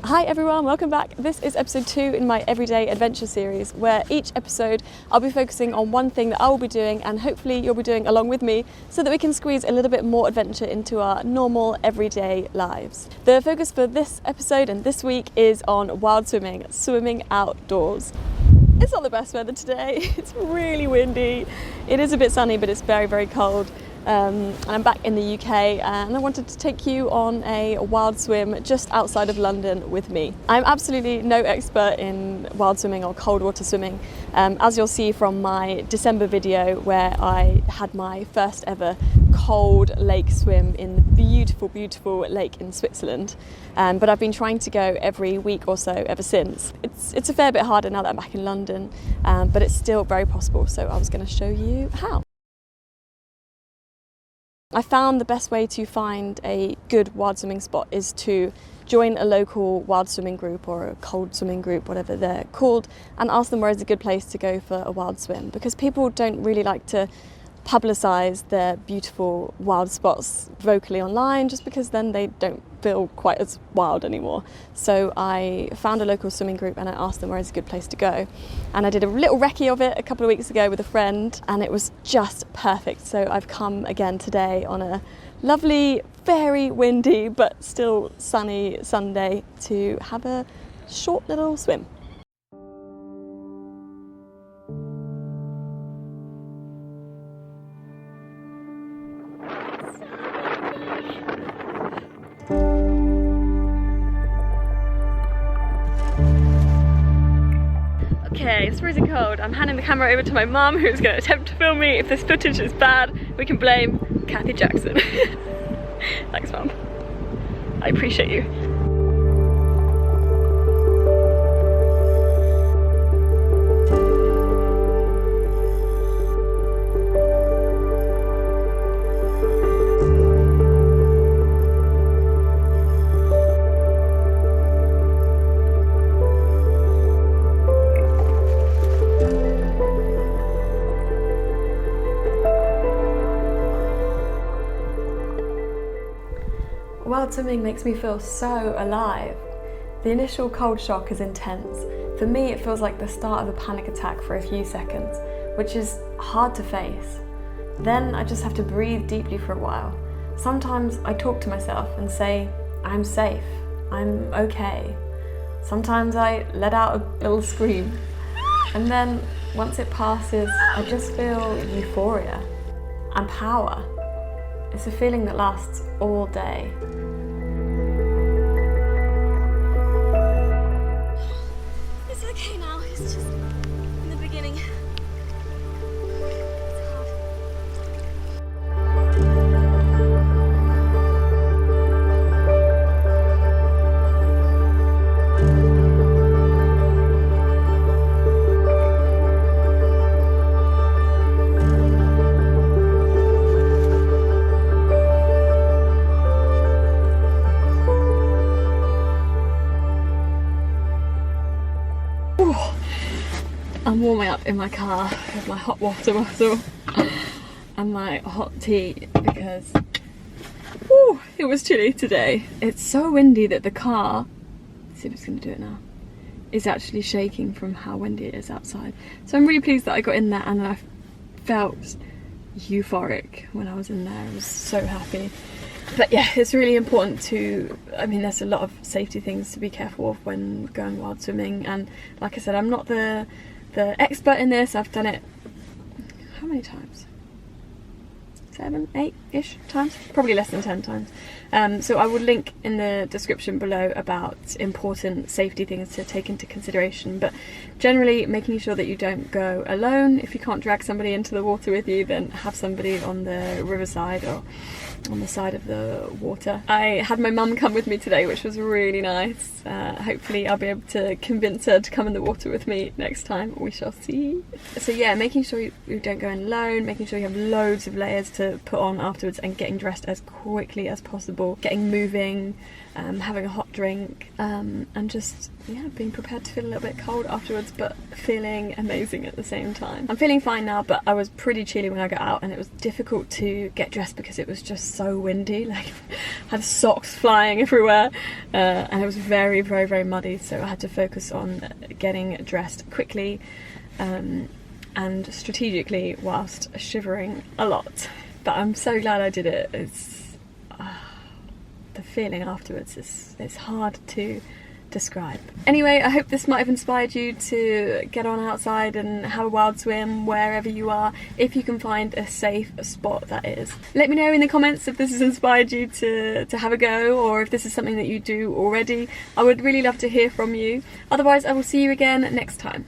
Hi everyone, welcome back. This is episode 2 in my everyday adventure series, where each episode I'll be focusing on one thing that I will be doing, and hopefully you'll be doing along with me, so that we can squeeze a little bit more adventure into our normal everyday lives. The focus for this episode and this week is on wild swimming outdoors. It's not the best weather today. It's really windy. It is a bit sunny, but it's very, very cold. And I'm back in the UK, and I wanted to take you on a wild swim just outside of London with me. I'm absolutely no expert in wild swimming or cold water swimming, as you'll see from my December video where I had my first ever cold lake swim in the beautiful, beautiful lake in Switzerland. But I've been trying to go every week or so ever since. It's a fair bit harder now that I'm back in London, but it's still very possible, so I was going to show you how. I found the best way to find a good wild swimming spot is to join a local wild swimming group or a cold swimming group, whatever they're called, and ask them where is a good place to go for a wild swim, because people don't really like to publicise their beautiful wild spots vocally online, just because then they don't feel quite as wild anymore. So I found a local swimming group and I asked them where is a good place to go, and I did a little recce of it a couple of weeks ago with a friend, and it was just perfect. So I've come again today on a lovely, very windy but still sunny Sunday to have a short little swim. Okay, it's freezing cold. I'm handing the camera over to my mum, who's going to attempt to film me. If this footage is bad, we can blame Kathy Jackson. Thanks, Mum. I appreciate you. Wild swimming makes me feel so alive. The initial cold shock is intense. For me, it feels like the start of a panic attack for a few seconds, which is hard to face. Then I just have to breathe deeply for a while. Sometimes I talk to myself and say, I'm safe, I'm okay. Sometimes I let out a little scream. And then once it passes, I just feel euphoria and power. It's a feeling that lasts all day. It's okay now, it's just in the beginning. I'm warming up in my car with my hot water bottle and my hot tea because it was chilly today. It's so windy that the car, let's see if it's going to do it now, is actually shaking from how windy it is outside. So I'm really pleased that I got in there, and I felt euphoric when I was in there. I was so happy. But yeah, it's really important to, there's a lot of safety things to be careful of when going wild swimming, and like I said, I'm not the expert in this. I've done it, how many times? 7, 8-ish times? Probably less than 10 times. So I will link in the description below about important safety things to take into consideration, but generally making sure that you don't go alone. If you can't drag somebody into the water with you, then have somebody on the riverside or on the side of the water. I had my mum come with me today, which was really nice. Hopefully I'll be able to convince her to come in the water with me next time. We shall see. So yeah, making sure you don't go in alone, making sure you have loads of layers to to put on afterwards, and getting dressed as quickly as possible, getting moving, having a hot drink, and just being prepared to feel a little bit cold afterwards, but feeling amazing at the same time. I'm feeling fine now, but I was pretty chilly when I got out, and it was difficult to get dressed because it was just so windy. Like, I had socks flying everywhere, and it was very, very, very muddy, so I had to focus on getting dressed quickly and strategically whilst shivering a lot. But I'm so glad I did it. It's the feeling afterwards is hard to describe. Anyway, I hope this might have inspired you to get on outside and have a wild swim wherever you are, if you can find a safe spot, that is. Let me know in the comments if this has inspired you to have a go, or if this is something that you do already. I would really love to hear from you. Otherwise, I will see you again next time.